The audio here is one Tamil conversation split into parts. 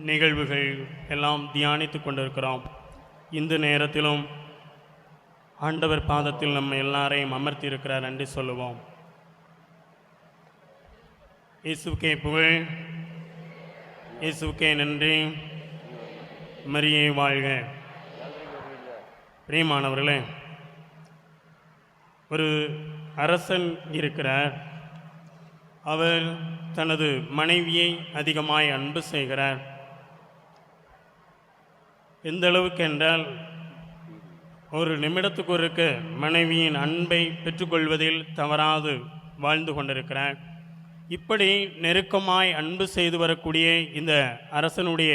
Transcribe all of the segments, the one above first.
நிகழ்வுகள் எல்லாம் தியானித்து கொண்டிருக்கிறோம். இந்த நேரத்திலும் ஆண்டவர் பாதத்தில் நம்ம எல்லாரையும் அமர்த்தி இருக்கிறார். நன்றி சொல்லுவோம். இயேசுக்கே புகழ், இயேசுக்கே நன்றி, மரியே வாழ்க. பிரியமானவர்களே, ஒரு அரசன் இருக்கிறார். அவர் தனது மனைவியை அதிகமாய் அன்பு செய்கிறார். எந்த அளவுக்கு என்றால், ஒரு நிமிடத்துக்கு ஒருக்க மனைவியின் அன்பை பெற்றுக்கொள்வதில் தவறாது வாழ்ந்து கொண்டிருக்கிறார். இப்படி நெருக்கமாய் அன்பு செய்து வரக்கூடிய இந்த அரசனுடைய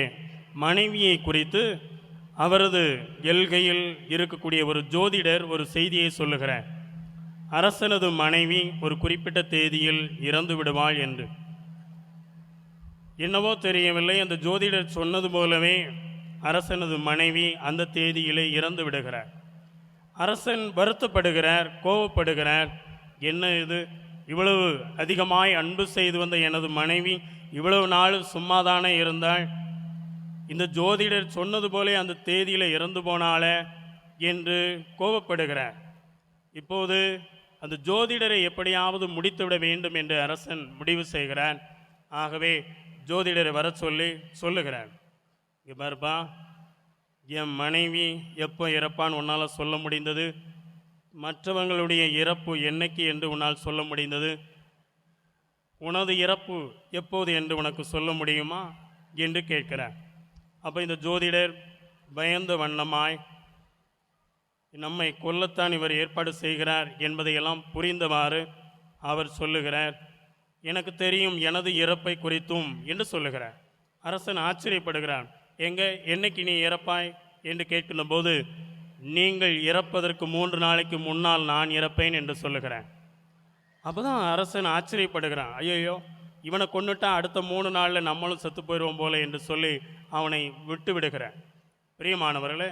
மனைவியை குறித்து அவரது எல்கையில் இருக்கக்கூடிய ஒரு ஜோதிடர் ஒரு செய்தியை சொல்லுகிறார். அரசனது மனைவி ஒரு குறிப்பிட்ட தேதியில் இறந்து விடுவாள் என்று. என்னவோ தெரியவில்லை, அந்த ஜோதிடர் சொன்னது போலவே அரசனது மனைவி அந்த தேதியிலே இறந்து விடுகிறார். அரசன் வருத்தப்படுகிறார், கோபப்படுகிறார். என்ன இது, இவ்வளவு அதிகமாய் அன்பு செய்து வந்த எனது மனைவி இவ்வளவு நாள் சும்மாதானே இருந்தாள், இந்த ஜோதிடர் சொன்னது போல அந்த தேதியில் இறந்து போனாளே என்று கோபப்படுகிறார். இப்போது அந்த ஜோதிடரை எப்படியாவது முடித்துவிட வேண்டும் என்று அரசன் முடிவு செய்கிறான். ஆகவே ஜோதிடரை வர சொல்லுகிறார். இங்கே பாருப்பா, என் மனைவி எப்போ இறப்பான்னு உன்னால் சொல்ல முடிந்தது? மற்றவங்களுடைய இறப்பு என்னைக்கு என்று உன்னால் சொல்ல முடிந்தது? உனது இறப்பு எப்போது என்று உனக்கு சொல்ல முடியுமா என்று கேட்கிறார். அப்போ இந்த ஜோதிடர் பயந்த வண்ணமாய், நம்மை கொல்லத்தான் இவர் ஏற்பாடு செய்கிறார் என்பதையெல்லாம் புரிந்தவாறு அவர் சொல்லுகிறார், எனக்கு தெரியும் எனது இறப்பை குறித்தும் என்று சொல்லுகிறார். அரசன் ஆச்சரியப்படுகிறான். என்னைக்கு நீ இறப்பாய் என்று கேட்கின்ற போது, நீங்கள் இறப்பதற்கு 3 நாளைக்கு முன்னால் நான் இறப்பேன் என்று சொல்லுகிறேன். அப்போ தான் அரசன் ஆச்சரியப்படுகிறான். ஐயோ, இவனை கொண்டுட்டா அடுத்த 3 நாளில் நம்மளும் செத்து போயிடுவோம் போல என்று சொல்லி அவனை விட்டு விடுகிறான். பிரியமானவர்களே,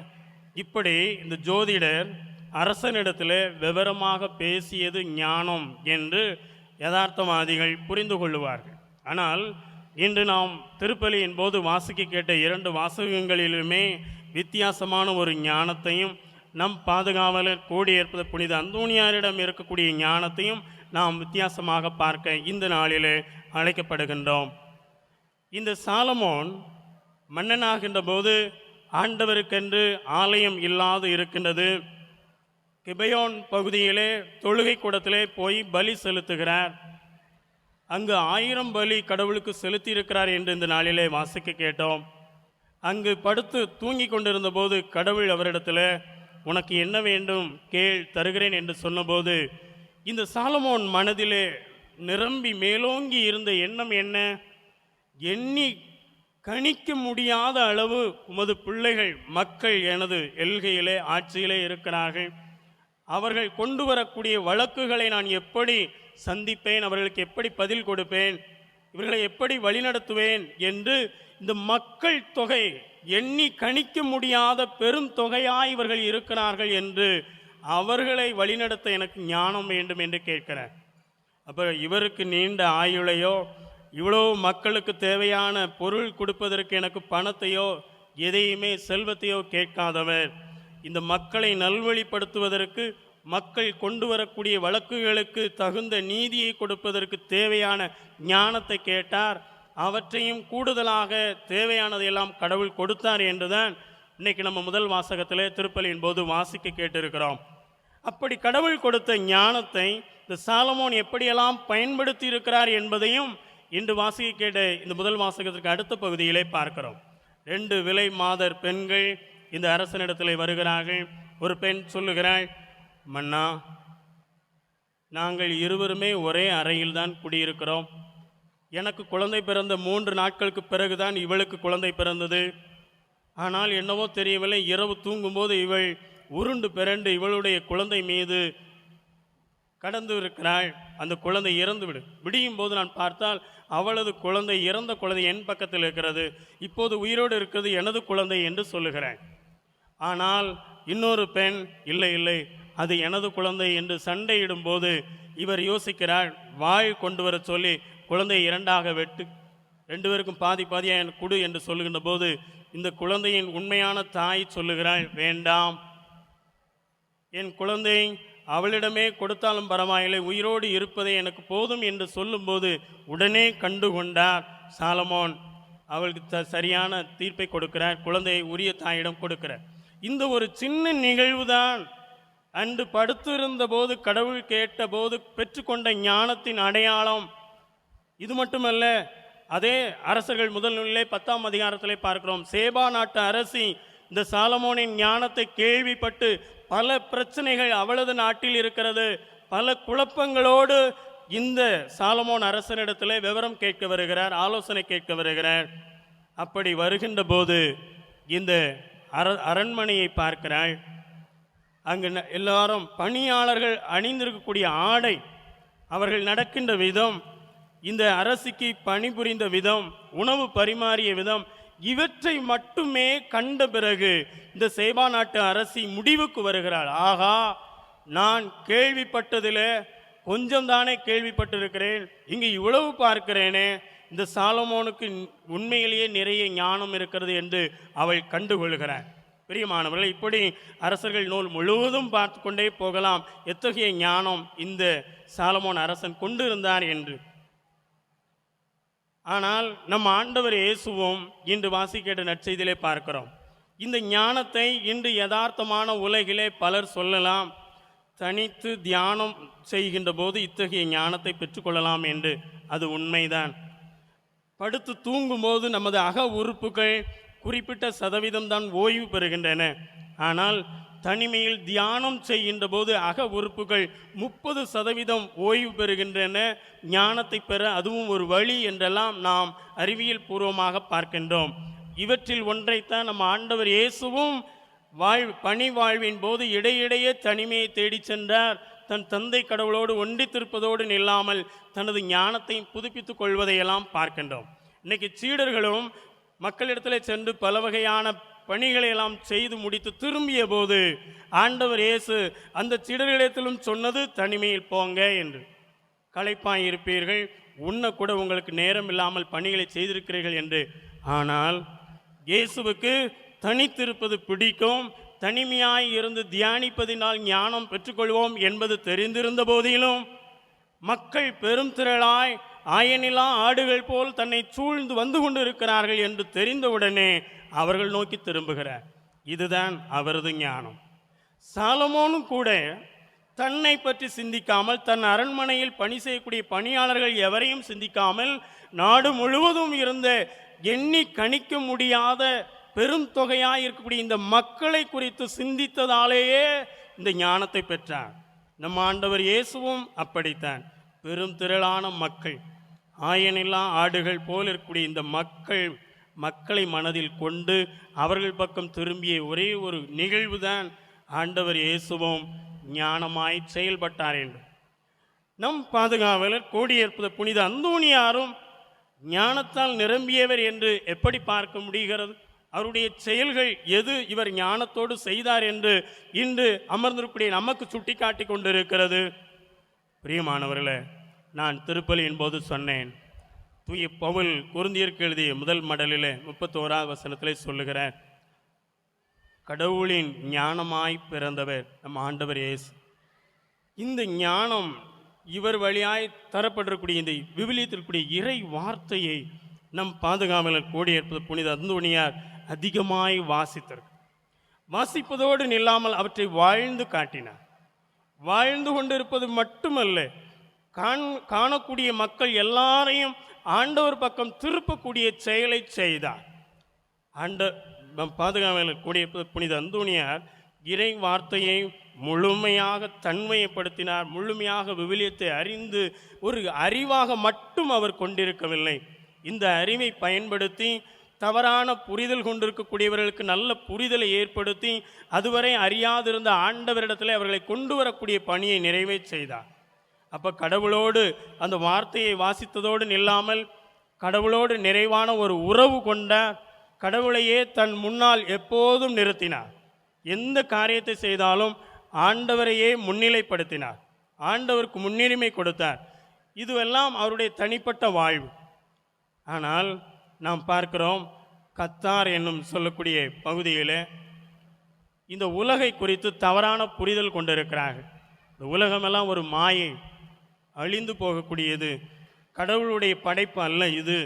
இப்படி இந்த ஜோதிடர் அரசனிடத்தில் விவரமாக பேசியது ஞானம் என்று யதார்த்தவாதிகள் புரிந்து கொள்ளுவார்கள். ஆனால் இன்று நாம் திருப்பலியின் போது வாசிக்க கேட்ட 2 வாசகங்களிலுமே வித்தியாசமான ஒரு ஞானத்தையும், நம் பாதுகாவலர் கூடியேற்பது புனித அந்தோணியாரிடம் இருக்கக்கூடிய ஞானத்தையும் நாம் வித்தியாசமாக பார்க்க இந்த நாளிலே அழைக்கப்படுகின்றோம். இந்த சாலமோன் மன்னனாகின்ற போது ஆண்டவருக்கென்று ஆலயம் இல்லாது இருக்கின்றது. கிபயோன் பகுதியிலே தொழுகை கூடத்திலே போய் பலி செலுத்துகிறார். அங்கு 1000 பலி கடவுளுக்கு செலுத்தியிருக்கிறார் என்று இந்த நாளிலே வாசிக்க கேட்டோம். அங்கு படுத்து தூங்கி கொண்டிருந்த போது கடவுள் அவரிடத்தில் உனக்கு என்ன வேண்டும் கேள், தருகிறேன் என்று சொன்னபோது இந்த சாலமோன் மனதிலே நிரம்பி மேலோங்கி இருந்த எண்ணம் என்ன? எண்ணி கணிக்க முடியாத அளவு உமது பிள்ளைகள் மக்கள் எனது எல்கையிலே ஆட்சியிலே இருக்கிறார்கள். அவர்கள் கொண்டு வரக்கூடிய வழக்குகளை நான் எப்படி சந்திப்பேன், அவர்களுக்கு எப்படி பதில் கொடுப்பேன், இவர்களை எப்படி வழிநடத்துவேன் என்று இந்த மக்கள் தொகை எண்ணி கணிக்க முடியாத பெரும் தொகையாய் இவர்கள் இருக்கிறார்கள் என்று அவர்களை வழிநடத்த எனக்கு ஞானம் வேண்டும் என்று கேட்கிறார். அப்போ இவருக்கு நீண்ட ஆயுளையோ, இவ்வளோ மக்களுக்கு தேவையான பொருள் கொடுப்பதற்கு எனக்கு பணத்தையோ எதையுமே செல்வத்தையோ கேட்காதவர், இந்த மக்களை நல்வழிப்படுத்துவதற்கு, மக்கள் கொண்டு வரக்கூடிய வழக்குகளுக்கு தகுந்த நீதியை கொடுப்பதற்கு தேவையான ஞானத்தை கேட்டார். அவற்றையும் கூடுதலாக தேவையானதையெல்லாம் கடவுள் கொடுத்தார் என்றுதான் இன்னைக்கு நம்ம முதல் வாசகத்திலே திருப்பலியின் போது வாசிக்க கேட்டிருக்கிறோம். அப்படி கடவுள் கொடுத்த ஞானத்தை இந்த சாலமோன் எப்படியெல்லாம் பயன்படுத்தி இருக்கிறார் என்பதையும் இன்று வாசிக்க கேட்ட இந்த முதல் வாசகத்திற்கு அடுத்த பகுதியிலே பார்க்கிறோம். 2 விலை மாதர் பெண்கள் இந்த அரசனிடத்தில் வருகிறார்கள். ஒரு பெண் சொல்லுகிறாள், மன்னா, நாங்கள் இருவருமே ஒரே அறையில்தான் குடியிருக்கிறோம். எனக்கு குழந்தை பிறந்த 3 நாட்களுக்கு பிறகுதான் இவளுக்கு குழந்தை பிறந்தது. ஆனால் என்னவோ தெரியவில்லை, இரவு தூங்கும்போது இவள் உருண்டு பிறண்டு இவளுடைய குழந்தை மீது கடந்து இருக்கிறாள். அந்த குழந்தை இறந்து விடியும் போது நான் பார்த்தால் அவளது குழந்தை, இறந்த குழந்தை என் பக்கத்தில் இருக்கிறது, இப்போது உயிரோடு இருக்கிறது எனது குழந்தை என்று சொல்லுகிறாள். ஆனால் இன்னொரு பெண், இல்லை இல்லை அது எனது குழந்தை என்று சண்டையிடும் போது இவர் யோசிக்கிறார், வாள் கொண்டு வர சொல்லி குழந்தையை 2ஆக 2 பேருக்கும் பாதி பாதியாக எனக்கு கொடு என்று சொல்லுகின்ற போது இந்த குழந்தையின் உண்மையான தாய் சொல்லுகிறாள், வேண்டாம், என் குழந்தை அவளிடமே கொடுத்தாலும் பரவாயில்லை, உயிரோடு இருப்பதே எனக்கு போதும் என்று சொல்லும்போது உடனே கண்டுகொண்டார் சாலமோன். அவளுக்கு சரியான தீர்ப்பை கொடுக்கிறார், குழந்தையை உரிய தாயிடம் கொடுக்கிறார். இந்த ஒரு சின்ன நிகழ்வுதான் அன்று படுத்திருந்த போது கடவுள் கேட்ட போது பெற்றுக்கொண்ட ஞானத்தின் அடையாளம். இது மட்டுமல்ல, அதே அரசர்கள் முதல் நூலிலே 10ஆம் அதிகாரத்திலே பார்க்கிறோம். சேபா நாட்டு அரசி இந்த சாலமோனின் ஞானத்தை கேள்விப்பட்டு பல பிரச்சனைகள் அவளது நாட்டில் இருக்கிறது, பல குழப்பங்களோடு இந்த சாலமோன் அரசனிடத்திலே விவரம் கேட்க வருகிறார், ஆலோசனை கேட்க வருகிறார். அப்படி வருகின்ற போது இந்த அரண்மனையை பார்க்கிறாள். அங்கு எல்லாரும் பணியாளர்கள் அணிந்திருக்கக்கூடிய ஆடை, அவர்கள் நடக்கின்ற விதம், இந்த அரசிக்கு பணிபுரிந்த விதம், உணவு பரிமாறிய விதம், இவற்றை மட்டுமே கண்ட பிறகு இந்த சேபா நாட்டு அரசி முடிவுக்கு வருகிறாள். ஆகா, நான் கேள்விப்பட்டதில் கொஞ்சம் தானே கேள்விப்பட்டிருக்கிறேன், இங்கு இவ்வளவு பார்க்கிறேனே, இந்த சாலமோனுக்கு உண்மையிலேயே நிறைய ஞானம் இருக்கிறது என்று அவள் கண்டுகொள்கிறாள். பிரியமானவர்கள், இப்படி அரசர்கள் நூல் முழுவதும் பார்த்து கொண்டே போகலாம் எத்தகைய ஞானம் இந்த சாலமோன் அரசன் கொண்டு இருந்தார் என்று. ஆனால் நம் ஆண்டவர் இயேசுவும் இன்று வாசிக்கிற நற்செய்தியிலே பார்க்கிறோம். இந்த ஞானத்தை இன்று யதார்த்தமான உலகிலே பலர் சொல்லலாம், தனித்து தியானம் செய்கின்ற போது இத்தகைய ஞானத்தை பெற்றுக்கொள்ளலாம் என்று. அது உண்மைதான். படுத்து தூங்கும்போது நமது அக உறுப்புகள் குறிப்பிட்ட சதவீதம் தான் ஓய்வு பெறுகின்றன. ஆனால் தனிமையில் தியானம் செய்கின்ற போது அக உறுப்புகள் 30% ஓய்வு பெறுகின்றன. ஞானத்தை பெற அதுவும் ஒரு வழி என்றெல்லாம் நாம் அறிவியல் பூர்வமாக பார்க்கின்றோம். இவற்றில் ஒன்றைத்தான் நம்ம ஆண்டவர் இயேசுவும் பணி வாழ்வின் போது இடையிடையே தனிமையை தேடி சென்றார். தன் தந்தை கடவுளோடு ஒன்றித்திருப்பதோடு நில்லாமல் தனது ஞானத்தை புதுப்பித்துக் கொள்வதையெல்லாம் பார்க்கின்றோம். இன்னைக்கு சீடர்களும் மக்களிடத்தில் சென்று பல வகையான பணிகளை எல்லாம் செய்து முடித்து திரும்பிய போது ஆண்டவர் இயேசு அந்த சீடர்களிடத்திலும் சொன்னது, தனிமையில் போங்க என்று. களைப்பாய் இருப்பீர்கள், உண்ணக்கூட உங்களுக்கு நேரம் இல்லாமல் பணிகளை செய்திருக்கிறீர்கள் என்று. ஆனால் இயேசுவுக்கு தனித்திருப்பது பிடிக்கும், தனிமையாய் இருந்து தியானிப்பதினால் ஞானம் பெற்றுக்கொள்வோம் என்பது தெரிந்திருந்த போதிலும் மக்கள் பெரும் திரளாய் ஆயனிலா ஆடுகள் போல் தன்னை சூழ்ந்து வந்து கொண்டு இருக்கிறார்கள் என்று தெரிந்தவுடனே அவர்கள் நோக்கி திரும்புகிறார். இதுதான் அவரது ஞானம். சாலமோனும் கூட தன்னை பற்றி சிந்திக்காமல், தன் அரண்மனையில் பணி செய்யக்கூடிய பணியாளர்கள் எவரையும் சிந்திக்காமல், நாடு முழுவதும் இருந்த எண்ணி கணிக்க முடியாத பெரும் தொகையாக இருக்கக்கூடிய இந்த மக்களை குறித்து சிந்தித்ததாலேயே இந்த ஞானத்தை பெற்றார். நம் ஆண்டவர் இயேசுவும் அப்படித்தான். பெரும் திரளான மக்கள், ஆயனில்லா ஆடுகள் போல் இருக்கக்கூடிய இந்த மக்களை மனதில் கொண்டு அவர்கள் பக்கம் திரும்பிய ஒரே ஒரு நிகழ்வுதான் ஆண்டவர் இயேசுவும் ஞானமாய் செயல்பட்டார் என்று. நம் பாதுகாவலர் கோடியேற்பது புனித அந்தோனியாரும் ஞானத்தால் நிரம்பியவர் என்று எப்படி பார்க்க முடிகிறது? அவருடைய செயல்கள் எது இவர் ஞானத்தோடு செய்தார் என்று இன்று அமர்ந்திருக்கூடிய நமக்கு சுட்டி காட்டி கொண்டிருக்கிறது. பிரியமானவர்களே, நான் திருப்பலியின் போது சொன்னேன், தூய பவுல் கொரிந்தியருக்கு எழுதிய முதல் மடலிலே 31வது வசனத்திலே சொல்லுகிறார், கடவுளின் ஞானமாய் பிறந்தவர் நம் ஆண்டவர் இயேசு. இந்த ஞானம் இவர் வழியாய் தரப்பட்டிருக்கூடிய இந்த விவிலியத்திற்குரிய இறை வார்த்தையை நம் பாதுகாவலர் கோடியேற்பது புனித அந்தோனியார் அதிகமாய் வாசிப்பதோடு நில்லாமல் அவற்றை வாழ்ந்து காட்டினார். வாழ்ந்து கொண்டிருப்பது மட்டுமல்ல, காணக்கூடிய மக்கள் எல்லாரையும் ஆண்டவர் பக்கம் திருப்பக்கூடிய செயலை செய்தார். பாதுகாவலர் கூடிய புனித அந்தோனியார் இறை வார்த்தையை முழுமையாக தன்மையப்படுத்தினார். முழுமையாக விவிலியத்தை அறிந்து ஒரு அறிவாக மட்டும் அவர் கொண்டிருக்கவில்லை. இந்த அறிவை பயன்படுத்தி தவறான புரிதல் கொண்டிருக்கக்கூடியவர்களுக்கு நல்ல புரிதலை ஏற்படுத்தி அதுவரை அறியாதிருந்த ஆண்டவரிடத்தில் அவர்களை கொண்டு வரக்கூடிய பணியை நிறைவே செய்தார். அப்போ கடவுளோடு அந்த வார்த்தையை வாசித்ததோடு நில்லாமல் கடவுளோடு நிறைவான ஒரு உறவு கொண்டார். கடவுளையே தன் முன்னால் எப்போதும் நிறுத்தினார். எந்த காரியத்தை செய்தாலும் ஆண்டவரையே முன்னிலைப்படுத்தினார். ஆண்டவருக்கு முன்னுரிமை கொடுத்தார். இதுவெல்லாம் அவருடைய தனிப்பட்ட வாழ்வு. ஆனால் நாம் பார்க்கிறோம் கத்தார் என்னும் சொல்லக்கூடிய பகுதியில் இந்த உலகை குறித்து தவறான புரிதல் கொண்டிருக்கிறார்கள். இந்த உலகமெல்லாம் ஒரு மாயை, அழிந்து போகக்கூடியது, கடவுளுடைய படைப்பு அல்ல இது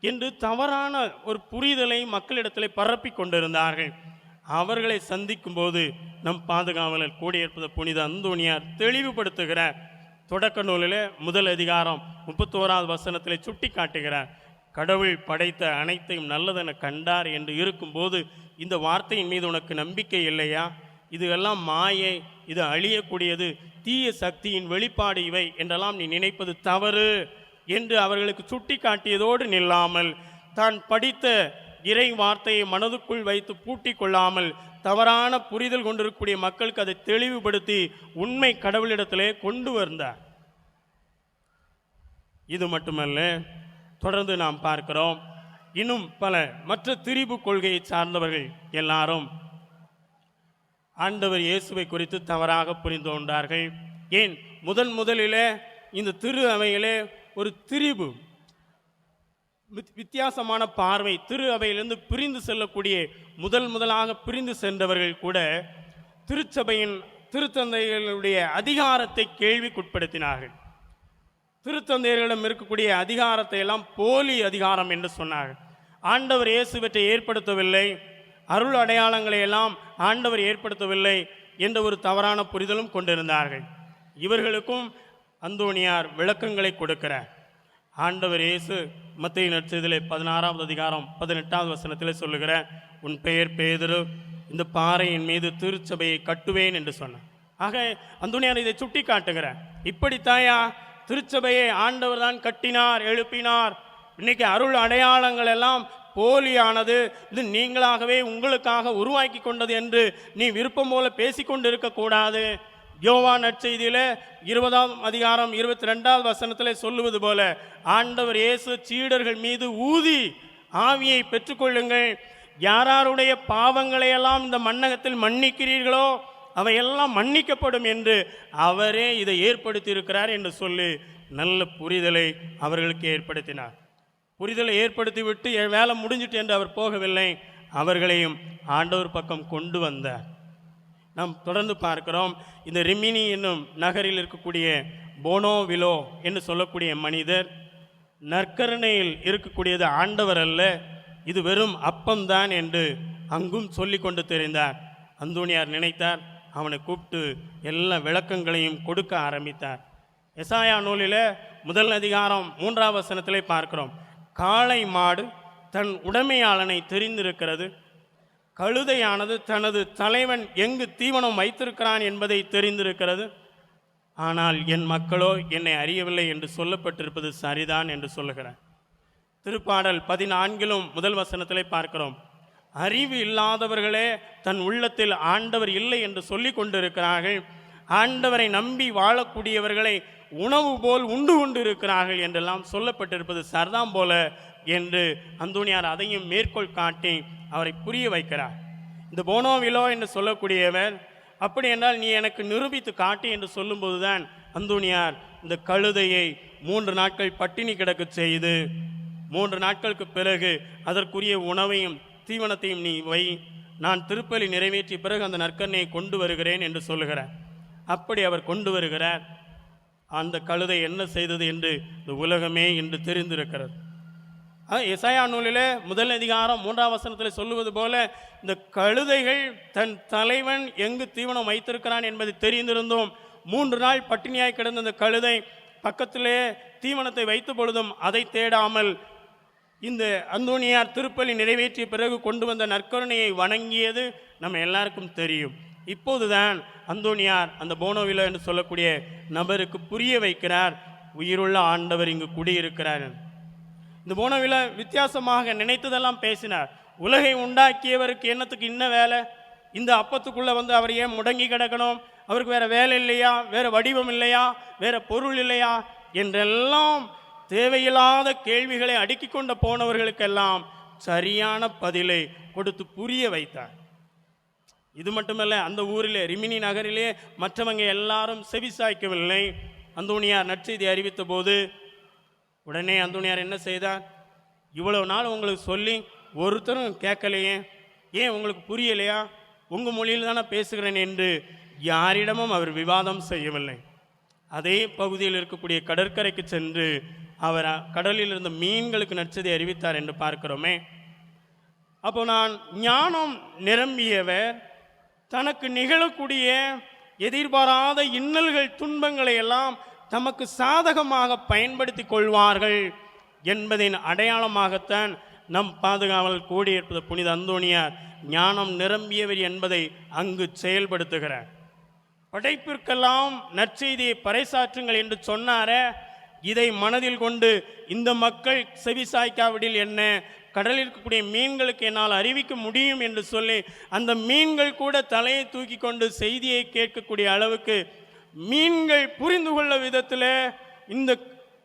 என்று தவறான ஒரு புரிதலை மக்களிடத்தில் பரப்பி கொண்டிருந்தார்கள். அவர்களை சந்திக்கும் போது நம் பாதுகாவலர் கூடியிருப்பது புனித அந்தோணியார் தெளிவுபடுத்துகிறார். தொடக்க நூலில் முதல் அதிகாரம் 31வது வசனத்தில் சுட்டி காட்டுகிறார். கடவுள் படைத்த அனைத்தையும் நல்லதென கண்டார் என்று இருக்கும்போது இந்த வார்த்தையின் மீது உனக்கு நம்பிக்கை இல்லையா? இது எல்லாம் மாயை, இது அழியக்கூடியது, தீய சக்தியின் வெளிப்பாடு இவை என்றெல்லாம் நீ நினைப்பது தவறு என்று அவர்களுக்கு சுட்டி காட்டியதோடு நில்லாமல், தான் படித்த இறை வார்த்தையை மனதுக்குள் வைத்து பூட்டி கொள்ளாமல் தவறான புரிதல் கொண்டிருக்கக்கூடிய மக்களுக்கு அதை தெளிவுபடுத்தி உண்மை கடவுளிடத்திலே கொண்டு வந்தார். இது மட்டுமல்ல, தொடர்ந்து நாம் பார்க்கிறோம் இன்னும் பல மற்ற திரிபு கொள்கையை சார்ந்தவர்கள் எல்லாரும் ஆண்டவர் இயேசுவை குறித்து தவறாக புரிந்து கொண்டார்கள். ஏன் முதலிலே இந்த திரு அவையிலே ஒரு திரிபு, வித்தியாசமான பார்வை, திரு அவையிலிருந்து பிரிந்து செல்லக்கூடிய முதலாக பிரிந்து சென்றவர்கள் கூட திருச்சபையின் திருத்தந்தைகளுடைய அதிகாரத்தை கேள்விக்குட்படுத்தினார்கள். திருத்தந்தையர்களிடம் இருக்கக்கூடிய அதிகாரத்தை எல்லாம் போலி அதிகாரம் என்று சொன்னார்கள். ஆண்டவர் இயேசுவற்றை ஏற்படுத்தவில்லை, அருள் அடையாளங்களை எல்லாம் ஆண்டவர் ஏற்படுத்தவில்லை என்ற ஒரு தவறான புரிதலும் கொண்டிருந்தார்கள். இவர்களுக்கும் அந்தோணியார் விளக்கங்களை கொடுக்கிறார். ஆண்டவர் இயேசு மத்தேயு நற்செய்தியிலே 16வது அதிகாரம் 18வது வசனத்தில் சொல்லுகிற, உன் பெயர் பேதுரு, இந்த பாறையின் மீது திருச்சபையை கட்டுவேன் என்று சொன்னார். ஆக அந்தோணியார் இதை சுட்டி காட்டுகிறார். இப்படித்தாயா திருச்சபையை ஆண்டவர் தான் கட்டினார், எழுப்பினார். இன்னைக்கு அருள் அடையாளங்கள் எல்லாம் போலியானது, இது நீங்களாகவே உங்களுக்காக உருவாக்கி கொண்டது என்று நீ விருப்பம் போல பேசிக்கொண்டு இருக்கக்கூடாது. யோவான் நற்செய்தியில 20ஆம் அதிகாரம் 22வது வசனத்தில் சொல்லுவது போல, ஆண்டவர் இயேசு சீடர்கள் மீது ஊதி ஆவியை பெற்றுக்கொள்ளுங்கள், யாருடைய பாவங்களை எல்லாம் இந்த மண்ணகத்தில் மன்னிக்கிறீர்களோ அவையெல்லாம் மன்னிக்கப்படும் என்று அவரே இதை ஏற்படுத்தி இருக்கிறார் என்று சொல்லி நல்ல புரிதலை அவர்களுக்கு ஏற்படுத்தினார். புரிதலை ஏற்படுத்திவிட்டு வேலை முடிஞ்சிட்டு என்று அவர் போகவில்லை, அவர்களையும் ஆண்டவர் பக்கம் கொண்டு வந்தார். நாம் தொடர்ந்து பார்க்கிறோம், இந்த ரிமினி என்னும் நகரில் இருக்கக்கூடிய போனோவிலோ என்று சொல்லக்கூடிய மனிதர், நற்கருணையில் இருக்கக்கூடியது ஆண்டவர் அல்ல, இது வெறும் அப்பம்தான் என்று அங்கும் சொல்லி கொண்டு தெரிந்தார். அந்தோணியார் நினைத்தார், அவனை கூப்பிட்டு எல்லா விளக்கங்களையும் கொடுக்க ஆரம்பித்தார். எசாயா நூலில் முதல் அதிகாரம் 3வது வசனத்திலே பார்க்கிறோம், காளை மாடு தன் உடைமையாளனை தெரிந்திருக்கிறது, கழுதையானது தனது தலைவன் எங்கு தீவனம் வைத்திருக்கிறான் என்பதை தெரிந்திருக்கிறது, ஆனால் என் மக்களோ என்னை அறியவில்லை என்று சொல்லப்பட்டிருப்பது சரிதான் என்று சொல்லுகிறார். திருப்பாடல் 14லும் முதல் வசனத்திலே பார்க்கிறோம், அறிவு இல்லாதவர்களே தன் உள்ளத்தில் ஆண்டவர் இல்லை என்று சொல்லி கொண்டிருக்கிறார்கள், ஆண்டவரை நம்பி வாழக்கூடியவர்களை உணவு போல் உண்டு கொண்டு இருக்கிறார்கள் என்றெல்லாம் சொல்லப்பட்டிருப்பது சர்தாம் போல என்று அந்தோணியார் அதையும் மேற்கோள் காட்டி அவரை புரிய வைக்கிறார். இந்த போனோவிலோ என்று சொல்லக்கூடியவர், அப்படி என்றால் நீ எனக்கு நிரூபித்து காட்டி என்று சொல்லும்போதுதான் அந்தோணியார் இந்த கழுதையை 3 நாட்கள் பட்டினி கிடக்க செய்து 3 நாட்களுக்கு பிறகு அதற்குரிய உணவையும் தீவனத்தையும் நீ வை, நான் திருப்பலி நிறைவேற்றிய பிறகு அந்த நற்கருணையை கொண்டு வருகிறேன் என்று சொல்லுகிறார். அப்படி அவர் கொண்டு வருகிறார். அந்த கழுதை என்ன செய்தது என்று இந்த உலகமே இன்று தெரிந்திருக்கிறது. எசாயா நூலிலே முதல் அதிகாரம் 3வது வசனத்தில் சொல்லுவது போல, இந்த கழுதைகள் தன் தலைவன் எங்கு தீவனம் வைத்திருக்கிறான் என்பதை தெரிந்திருந்தோம். 3 நாள் பட்டினியாய் கிடந்த அந்த கழுதை பக்கத்திலே தீவனத்தை வைத்த பொழுதும் அதை தேடாமல் இந்த அந்தோணியார் திருப்பலி நிறைவேற்றிய பிறகு கொண்டு வந்த நற்கருணையை வணங்கியது நம்ம எல்லாருக்கும் தெரியும். இப்போதுதான் அந்தோணியார் அந்த போனோவிலோ என்று சொல்லக்கூடிய நபருக்கு புரிய வைக்கிறார், உயிருள்ள ஆண்டவர் இங்கு குடியிருக்கிறார். இந்த போனோவிலோ வித்தியாசமாக நினைத்ததெல்லாம் பேசினார். உலகை உண்டாக்கியவருக்கு என்னத்துக்கு இன்ன வேலை, இந்த அப்பத்துக்குள்ளே வந்து அவர் ஏன் முடங்கி கிடக்கணும், அவருக்கு வேற வேலை இல்லையா, வேற வடிவம் இல்லையா, வேற பொருள் இல்லையா என்றெல்லாம் தேவையில்லாத கேள்விகளை அடுக்கி கொண்ட போனவர்களுக்கெல்லாம் சரியான பதிலை கொடுத்து புரிய வைத்தார். இது மட்டுமல்ல, அந்த ஊரிலே ரிமினி நகரிலே மற்றவங்க எல்லாரும் செவிசாய்க்கவில்லை. அந்தோணியார் நற்செய்தி அறிவித்த போது உடனே அந்தோணியார் என்ன செய்தார், இவ்வளவு நாள் உங்களுக்கு சொல்லி ஒருத்தரும் கேட்கலையே, ஏன் உங்களுக்கு புரியலையா, உங்கள் மொழியில் தானே பேசுகிறேன் என்று யாரிடமும் அவர் விவாதம் செய்யவில்லை. அதே பகுதியில் இருக்கக்கூடிய கடற்கரைக்கு சென்று அவர் கடலில் இருந்த மீன்களுக்கு நற்செய்தி அறிவித்தார் என்று பார்க்கிறோமே. அப்போ நான் ஞானம் நிரம்பியவர் தனக்கு நிகழக்கூடிய எதிர்பாராத இன்னல்கள் துன்பங்களை எல்லாம் தமக்கு சாதகமாக பயன்படுத்தி கொள்வார்கள் என்பதின் அடையாளமாகத்தான் நம் பாதுகாவல் கூடியிருப்பது புனித அந்தோணியார் ஞானம் நிரம்பியவர் என்பதை அங்கு செயல்படுத்துகிறார். படைப்பிற்கெல்லாம் நற்செய்தியை பறைசாற்றுங்கள் என்று சொன்னாரே, இதை மனதில் கொண்டு இந்த மக்கள் செவிசாய்க்காவிடில் என்ன, கடலில் இருக்கக்கூடிய மீன்களுக்கு என்னால் அறிவிக்க முடியும் என்று சொல்லி அந்த மீன்கள் கூட தலையை தூக்கி கொண்டு செய்தியை கேட்கக்கூடிய அளவுக்கு மீன்கள் புரிந்து கொள்ள விதத்தில் இந்த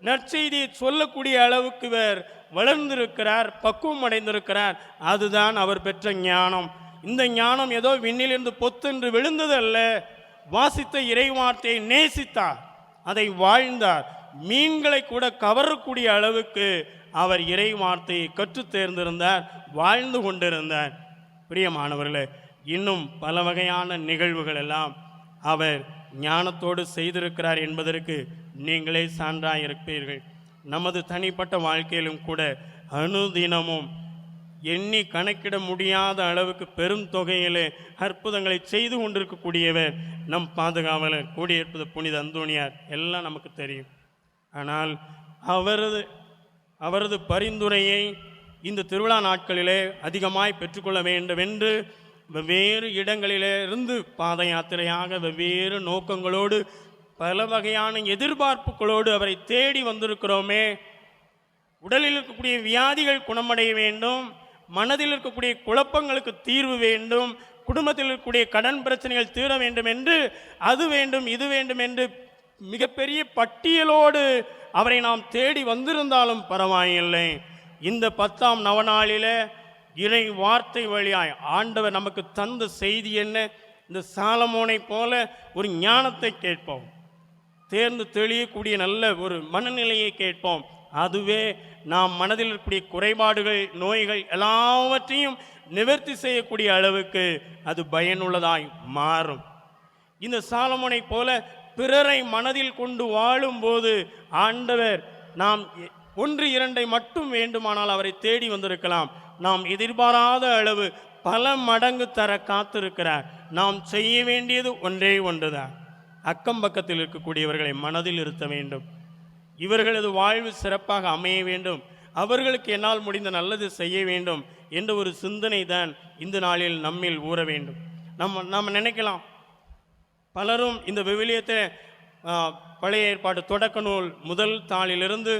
நற்செய்தியை சொல்லக்கூடிய அளவுக்கு இவர் வளர்ந்திருக்கிறார், பக்குவம் அடைந்திருக்கிறார். அதுதான் அவர் பெற்ற ஞானம். இந்த ஞானம் ஏதோ விண்ணிலிருந்து பொத்தென்று விழுந்ததல்ல. வாசித்த இறைவார்த்தையை நேசித்தார், அதை வாழ்ந்தார். மீன்களை கூட கவரக்கூடிய அளவுக்கு அவர் இறை வார்த்தையை கற்று தேர்ந்திருந்தார், வாழ்ந்து கொண்டிருந்தார். பிரியமானவர்களே, இன்னும் பல வகையான நிகழ்வுகள் எல்லாம் அவர் ஞானத்தோடு செய்திருக்கிறார் என்பதற்கு நீங்களே சான்றாயிருப்பீர்கள். நமது தனிப்பட்ட வாழ்க்கையிலும் கூட அனுதினமும் எண்ணி கணக்கிட முடியாத அளவுக்கு பெரும் தொகையிலே அற்புதங்களை செய்து கொண்டிருக்கக்கூடியவர் நம் பாதுகாவலர் கூடியிருப்பது புனித அந்தோணியார். எல்லாம் நமக்கு தெரியும். ஆனால் அவரது பரிந்துரையை இந்த திருவிழா நாட்களிலே அதிகமாய் பெற்றுக்கொள்ள வேண்டும் என்று வெவ்வேறு இடங்களிலே இருந்து பாத யாத்திரையாக வெவ்வேறு நோக்கங்களோடு பல வகையான எதிர்பார்ப்புகளோடு அவரை தேடி வந்திருக்கிறோமே. உடலில் இருக்கக்கூடிய வியாதிகள் குணமடைய வேண்டும், மனதில் இருக்கக்கூடிய குழப்பங்களுக்கு தீர்வு வேண்டும், குடும்பத்தில் இருக்கக்கூடிய கடன் பிரச்சனைகள் தீர வேண்டும் என்று, அது வேண்டும் இது வேண்டும் என்று மிகப்பெரிய பட்டியலோடு அவரை நாம் தேடி வந்திருந்தாலும் பரவாயில்லை. இந்த 10ஆம் நவநாளில் இறை வார்த்தை வழியாய் ஆண்டவர் நமக்கு தந்த செய்தி என்ன? இந்த சாலமோனை போல ஒரு ஞானத்தை கேட்போம், தேர்ந்து தெளியக்கூடிய நல்ல ஒரு மனநிலையை கேட்போம். அதுவே நாம் மனதில் இருக்கக்கூடிய குறைபாடுகள், நோய்கள் எல்லாவற்றையும் நிவர்த்தி செய்யக்கூடிய அளவுக்கு அது பயனுள்ளதாய் மாறும். இந்த சாலமோனை போல பிறரை மனதில் கொண்டு வாழும்போது ஆண்டவர் நாம் 1-2 மட்டும் வேண்டுமானால் அவரை தேடி வந்திருக்கலாம். நாம் எதிர்பாராத அளவு பல மடங்கு தர காத்திருக்கிறார். நாம் செய்ய வேண்டியது ஒன்றே ஒன்றுதான், அக்கம் பக்கத்தில் இருக்கக்கூடியவர்களை மனதில் இருத்த வேண்டும். இவர்களது வாழ்வு சிறப்பாக அமைய வேண்டும், அவர்களுக்கு என்னால் முடிந்த நல்லது செய்ய வேண்டும் என்ற ஒரு சிந்தனை தான் இந்த நாளில் நம்மில் ஊற வேண்டும். நம்ம நினைக்கலாம், பலரும் இந்த விவிலியத்தை பழைய ஏற்பாடு தொடக்க நூல் முதல் தாளிலிருந்து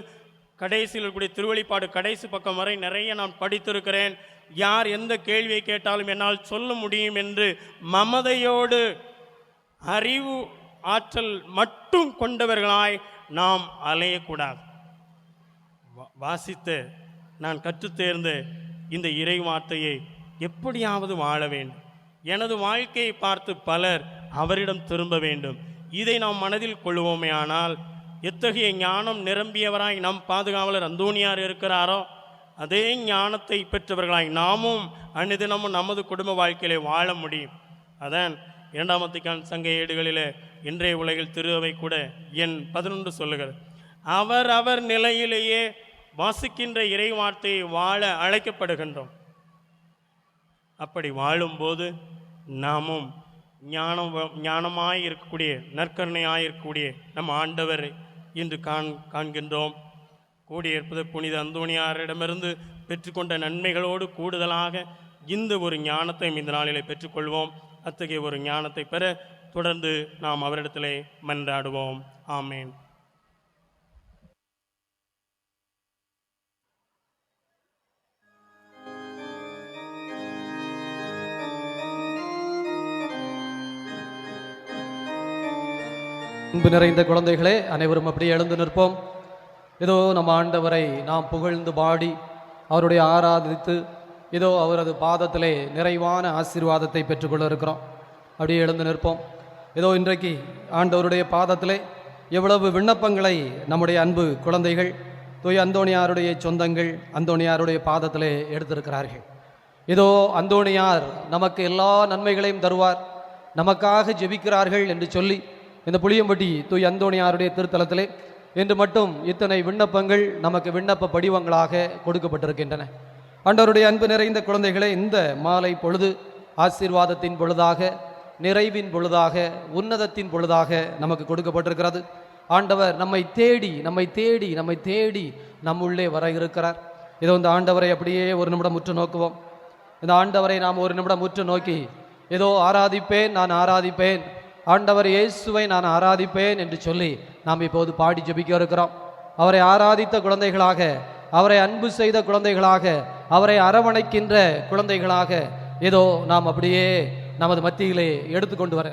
கடைசியில் இருக்கக்கூடிய திருவெளிப்பாடு கடைசி பக்கம் வரை நிறைய நான் படித்திருக்கிறேன், யார் எந்த கேள்வியை கேட்டாலும் என்னால் சொல்ல முடியும் என்று மமதையோடு அறிவு ஆற்றல் மட்டும் கொண்டவர்களாய் நாம் அலையக்கூடாது. வாசித்து நான் கற்றுத்தேர்ந்து இந்த இறை வார்த்தையை எப்படியாவது வாழ வேண்டும், எனது வாழ்க்கையை பார்த்து பலர் அவரிடம் திரும்ப வேண்டும். இதை நாம் மனதில் கொள்வோமே ஆனால் எத்தகைய ஞானம் நிரம்பியவராய் நம் பாதுகாவலர் அந்தோணியார் இருக்கிறாரோ அதே ஞானத்தை பெற்றவர்களாய் நாமும் அன்னிதினமும் நமது குடும்ப வாழ்க்கையிலே வாழ முடியும். அதான் 2ஆம் வத்திக்கான் சங்க ஏடுகளில் இன்றைய உலகில் திரு அவை கூட எண் 11 சொல்லுகிறது, அவர் நிலையிலேயே வாசிக்கின்ற இறை வார்த்தையை வாழ அழைக்கப்படுகின்றோம். அப்படி வாழும்போது நாமும் ஞானமாய் இருக்கக்கூடிய நற்கருணையாய் இருக்கக்கூடிய நம் ஆண்டவர் இன்று காண்கின்றோம். கூடியிருப்பது புனித அந்தோணியாரிடமிருந்து பெற்றுக்கொண்ட நன்மைகளோடு கூடுதலாக இந்த ஒரு ஞானத்தை இந்த நாளிலே பெற்றுக்கொள்வோம். அத்தகைய ஒரு ஞானத்தை பெற தொடர்ந்து நாம் அவரிடத்திலே மன்றாடுவோம். ஆமேன். அன்பு நிறைந்த குழந்தைகளே, அனைவரும் அப்படியே எழுந்து நிற்போம். இதோ நம் ஆண்டவரை நாம் புகழ்ந்து பாடி அவருடைய ஆராதித்து இதோ அவரது பாதத்திலே நிறைவான ஆசீர்வாதத்தை பெற்றுக்கொள்ள இருக்கிறோம். அப்படியே எழுந்து நிற்போம். இதோ இன்றைக்கு ஆண்டவருடைய பாதத்திலே எவ்வளவு விண்ணப்பங்களை நம்முடைய அன்பு குழந்தைகள் தூய் அந்தோணியாருடைய சொந்தங்கள் அந்தோணியாருடைய பாதத்திலே எடுத்திருக்கிறார்கள். இதோ அந்தோணியார் நமக்கு எல்லா நன்மைகளையும் தருவார், நமக்காக ஜெபிக்கிறார்கள் என்று சொல்லி இந்த புளியம்பட்டி தூய் அந்தோணியாருடைய திருத்தலத்திலே இன்று மட்டும் இத்தனை விண்ணப்பங்கள் நமக்கு விண்ணப்ப படிவங்களாக கொடுக்கப்பட்டிருக்கின்றன. ஆண்டவருடைய அன்பு நிறைந்த குழந்தைகளே, இந்த மாலை பொழுது ஆசீர்வாதத்தின் பொழுதாக, நிறைவின் பொழுதாக, உன்னதத்தின் பொழுதாக நமக்கு கொடுக்கப்பட்டிருக்கிறது. ஆண்டவர் நம்மை தேடி நம்மை தேடி நம்மை தேடி நம்முள்ளே வர இருக்கிறார். இதோ இந்த ஆண்டவரை அப்படியே ஒரு நிமிடம் உற்று நோக்குவோம். இந்த ஆண்டவரை நாம் ஒரு நிமிடம் உற்று நோக்கி ஏதோ ஆராதிப்பேன், நான் ஆராதிப்பேன், ஆண்டவர் இயேசுவை நான் ஆராதிப்பேன் என்று சொல்லி நாம் இப்போது பாடி ஜெபிக்க இருக்கிறோம். அவரை ஆராதித்த குழந்தைகளாக, அவரை அன்பு செய்த குழந்தைகளாக, அவரை அரவணைக்கின்ற குழந்தைகளாக ஏதோ நாம் அப்படியே நமது மத்தியிலே எடுத்துக்கொண்டு வர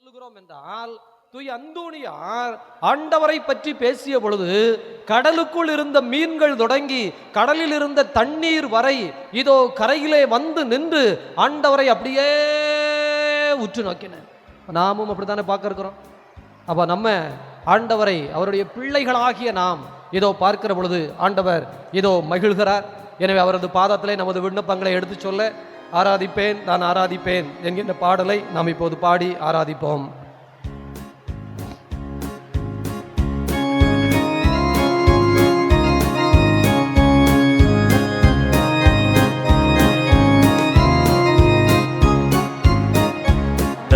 சொல்லுகிறோம் என்றால், தூய் அந்தோணியார் ஆண்டவரை பற்றி பேசிய பொழுது கடலுக்குள் இருந்த மீன்கள் தொடங்கி கடலில் இருந்த தண்ணீர் வரை இதோ கரையிலே வந்து நின்று ஆண்டவரை அப்படியே உற்று நோக்கின. நாமும் அப்படித்தானே பார்க்க இருக்கிறோம். அப்ப நம்ம ஆண்டவரை, அவருடைய பிள்ளைகளாகிய நாம் இதோ பார்க்கிற பொழுது ஆண்டவர் இதோ மகிழ்கிறார். எனவே அவரது பாதத்திலே நமது விண்ணப்பங்களை எடுத்து சொல்ல, ஆராதிப்பேன், நான் ஆராதிப்பேன் என்கின்ற பாடலை நாம் இப்போது பாடி ஆராதிப்போம்.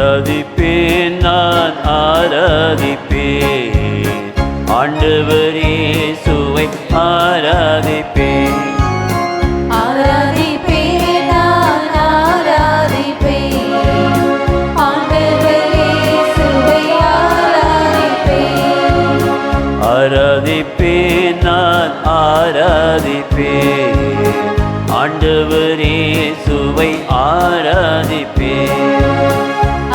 ஆராதிப்பேன், நான் ஆராதிப்பேன், ஆண்டவர் இயேசுவை ஆராதிப்பேன். ஆராதிப்பேன், நான் ஆராதிப்பேன், ஆண்டவர் இயேசுவை ஆராதிப்பேன். ஆராதிப்பேன், நான் ஆராதிப்பேன், ஆண்டவர் இயேசுவை ஆராதிப்பேன்.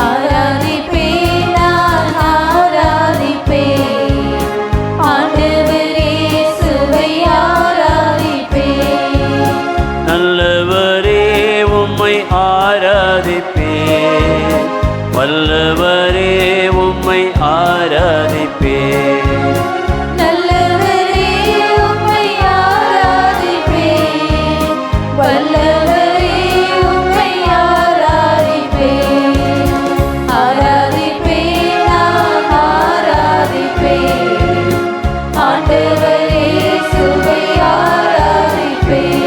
ஆராதிப்பேன், நான் ஆராதிப்பேன், ஆண்டவர் இயேசுவை ஆராதிப்பேன். நல்லவரே உம்மை ஆராதிப்பேன், வல்லவரே உம்மை ஆராதிப்பேன். நல்லவரே உம்மை ஆராதிப்பேன், வல்லவரே உம்மை ஆராதிப்பேன். ஆராதிப்பேன், நான் ஆராதிப்பேன், ஆண்டவர் இயேசுவை ஆராதிப்பேன்.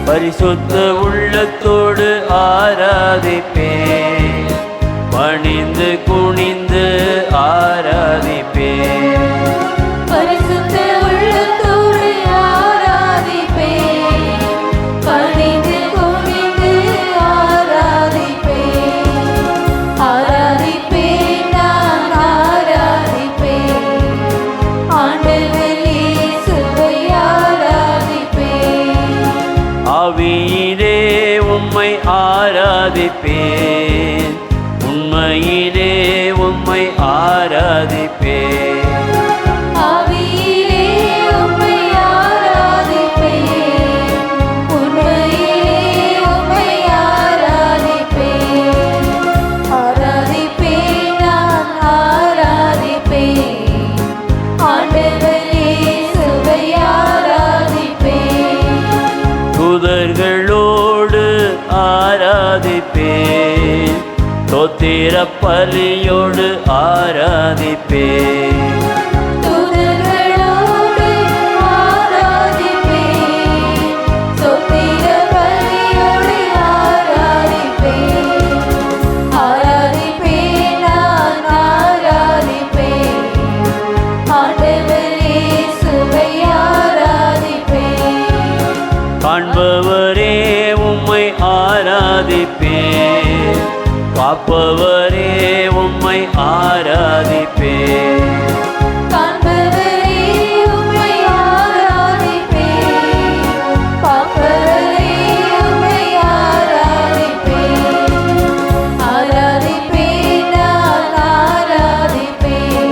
பரிசுத்த உள்ளத்தோடு ஆராதிப்பேன், பணிந்து குனிந்து ஆராதிப்பேன். பரிசுத்த உள்ளத்தோடு ஆராதிப்பேன், பணிந்து குனிந்து ஆராதிப்பேன். ஆராதிப்பேன், நான் ஆராதிப்பேன், ஆண்டவர் இயேசுவை ஆராதிப்பேன். ஆவியிலே உம்மை ஆராதிப்பேன், உண்மையிலே உம்மை ஆராதிப்பேன். ஆவியிலே உம்மை ஆராதிப்பேன், உண்மையிலே உம்மை ஆராதிப்பேன். ஆராதிப்பேன், நான் ஆராதிப்பேன், ஆண்டவர் இயேசுவை ஆராதிப்பேன். தூதர்களோடு ஆராதிப்பேன், ஸ்தோத்திர பலியோடு ஆராதிப்பேன். தூதர்களோடு ஆராதிப்பேன், ஸ்தோத்திர பலியோடு ஆராதிப்பேன். ஆராதிப்பேன், நான் ஆராதிப்பேன், ஆண்டவர் இயேசுவை ஆராதிப்பேன். காண்பவரே உம்மை ஆராதிப்பேன், காப்பவரே உம்மை ஆராதிப்பேன்.